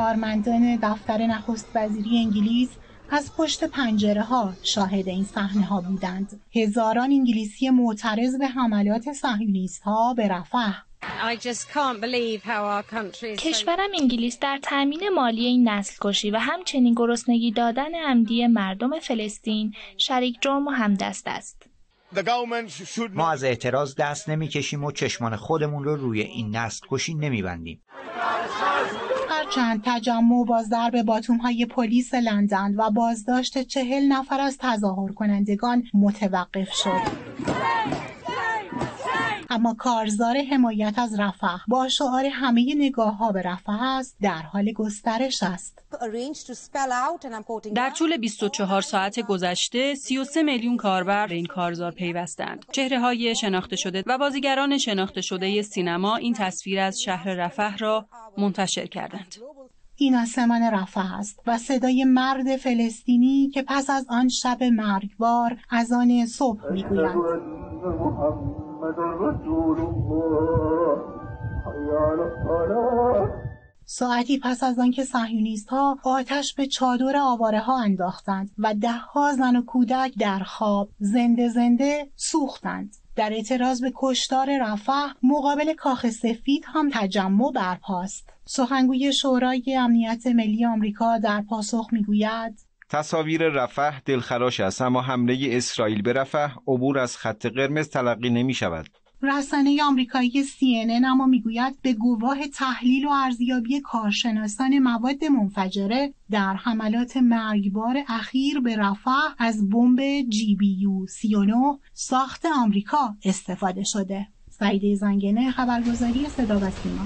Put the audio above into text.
کارمندان دفتر نخست وزیری انگلیس از پشت پنجره‌ها شاهد این صحنه‌ها بودند. هزاران انگلیسی معترض به حملات صهیونیست‌ها به رفح. کشورم انگلیس در تامین مالی این نسل کشی و همچنین گرسنگی دادن عمدی مردم فلسطین شریک جرم و همدست است. ما از اعتراض دست نمی‌کشیم و چشمان خودمون رو روی این نسل کشی نمی‌بندیم. هرچند تجمع با ضرب باتوم‌های پلیس لندن و بازداشت 40 نفر از تظاهر کنندگان متوقف شد، اما کارزار حمایت از رفح با شعار همه نگاه‌ها به رفح است در حال گسترش است. در طول 24 ساعت گذشته 33 میلیون کاربر به این کارزار پیوستند. چهره‌های شناخته شده و بازیگران شناخته شده سینما این تصویر از شهر رفح را منتشر کردند. این آسمان رفح است و صدای مرد فلسطینی که پس از آن شب مرگبار اذان صبح می‌گوید. ساعتی پس از آنکه صهیونیست‌ها آتش به چادر آواره‌ها انداختند و ده‌ها زن و کودک در خواب زنده سوختند. در اعتراض به کشتار رفح مقابل کاخ سفید هم تجمع برپاست. سخنگوی شورای امنیت ملی آمریکا در پاسخ میگوید: تصاویر رفح دلخراش است، اما حمله اسرائیل به رفح عبور از خط قرمز تلقی نمی شود. رسانه آمریکایی CNN اما میگوید به گواه تحلیل و ارزیابی کارشناسان مواد منفجره در حملات مرگبار اخیر به رفح از بمب GBU 39 ساخت آمریکا استفاده شده. سعیده زنگنه، خبرگزاری صدا و سیما.